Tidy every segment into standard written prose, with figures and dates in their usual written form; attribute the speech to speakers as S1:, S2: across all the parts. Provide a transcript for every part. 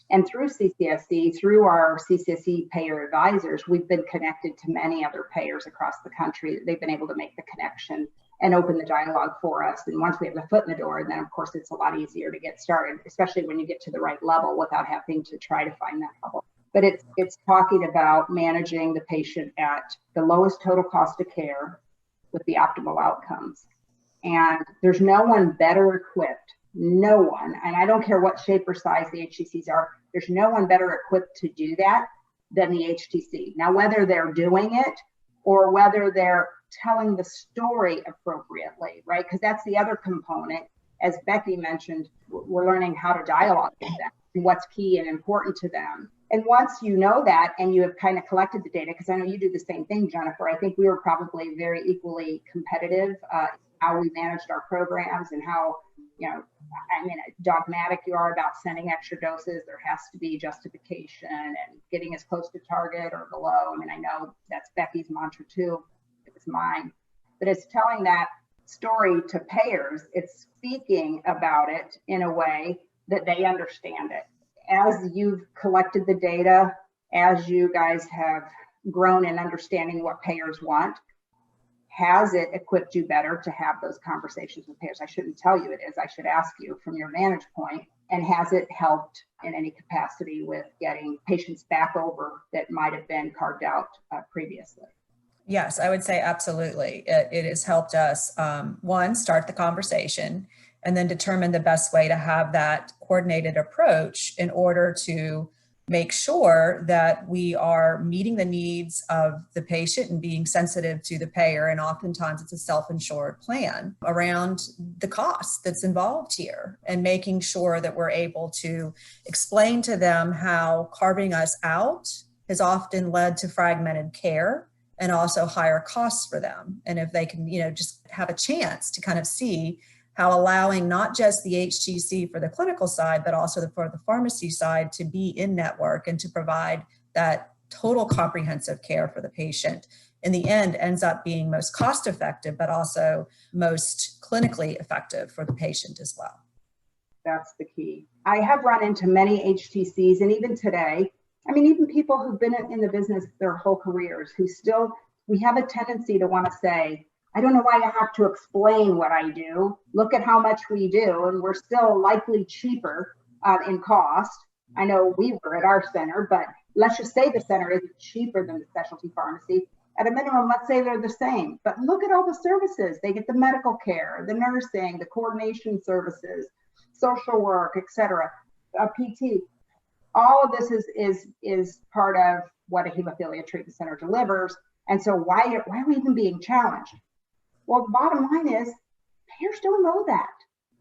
S1: And through CCSC, through our CCSC payer advisors, we've been connected to many other payers across the country. They've been able to make the connection and open the dialogue for us. And once we have the foot in the door, then of course it's a lot easier to get started, especially when you get to the right level without having to try to find that level. But it's talking about managing the patient at the lowest total cost of care with the optimal outcomes. And there's no one better equipped, no one, and I don't care what shape or size the HTCs are, there's no one better equipped to do that than the HTC. Now, whether they're doing it or whether they're telling the story appropriately, right? Because that's the other component. As Becky mentioned, we're learning how to dialogue with them and what's key and important to them. And once you know that and you have kind of collected the data, because I know you do the same thing, Jennifer, I think we were probably very equally competitive how we managed our programs and how, dogmatic you are about sending extra doses. There has to be justification and getting as close to target or below. I know that's Becky's mantra too. It was mine. But it's telling that story to payers. It's speaking about it in a way that they understand it. As you've collected the data, as you guys have grown in understanding what payers want, has it equipped you better to have those conversations with payers? I shouldn't tell you it is. I should ask you from your vantage point. And has it helped in any capacity with getting patients back over that might have been carved out previously?
S2: Yes, I would say absolutely. It has helped us, one, start the conversation, and then determine the best way to have that coordinated approach in order to make sure that we are meeting the needs of the patient and being sensitive to the payer. And oftentimes it's a self-insured plan around the cost that's involved here, and making sure that we're able to explain to them how carving us out has often led to fragmented care and also higher costs for them. And if they can, just have a chance to kind of see how allowing not just the HTC for the clinical side, but also for the pharmacy side to be in network and to provide that total comprehensive care for the patient, in the end ends up being most cost effective, but also most clinically effective for the patient as well.
S1: That's the key. I have run into many HTCs, and even today, even people who've been in the business their whole careers, we have a tendency to want to say, I don't know why I have to explain what I do. Look at how much we do, and we're still likely cheaper in cost. I know we were at our center, but let's just say the center isn't cheaper than the specialty pharmacy. At a minimum, let's say they're the same. But look at all the services. They get the medical care, the nursing, the coordination services, social work, etc., PT. All of this is part of what a hemophilia treatment center delivers. And so why are we even being challenged? Well, the bottom line is payers don't know that.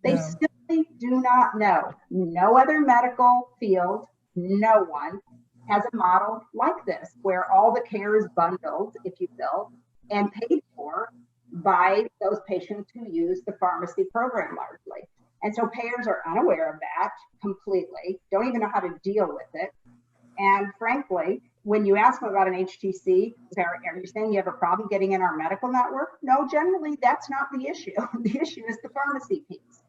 S1: They simply do not know. No other medical field, no one has a model like this, where all the care is bundled, if you will, and paid for by those patients who use the pharmacy program largely. And so payers are unaware of that completely, don't even know how to deal with it. And frankly, when you ask them about an HTC, are you saying you have a problem getting in our medical network? No, generally that's not the issue. The issue is the pharmacy piece.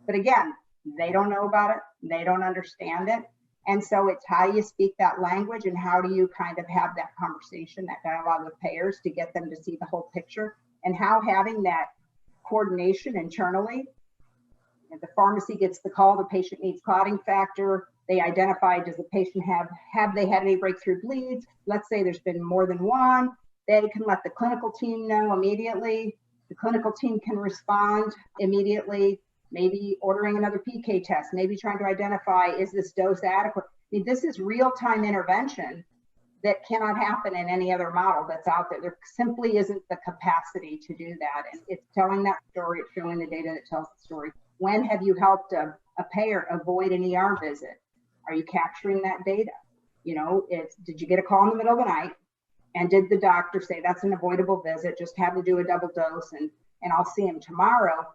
S1: But again, they don't know about it. They don't understand it. And so it's how you speak that language and how do you kind of have that conversation, that dialogue with payers to get them to see the whole picture, and how having that coordination internally. If the pharmacy gets the call, the patient needs clotting factor. They identify, does the patient have they had any breakthrough bleeds? Let's say there's been more than one. They can let the clinical team know immediately. The clinical team can respond immediately, maybe ordering another PK test, maybe trying to identify, is this dose adequate? This is real-time intervention that cannot happen in any other model that's out there. There simply isn't the capacity to do that. And it's telling that story, it's showing the data that tells the story. When have you helped a payer avoid an ER visit? Are you capturing that data? Did you get a call in the middle of the night? And did the doctor say that's an avoidable visit, just have to do a double dose and I'll see him tomorrow?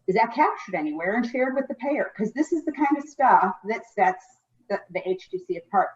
S1: Is that captured anywhere and shared with the payer? Because this is the kind of stuff that sets the HTC apart.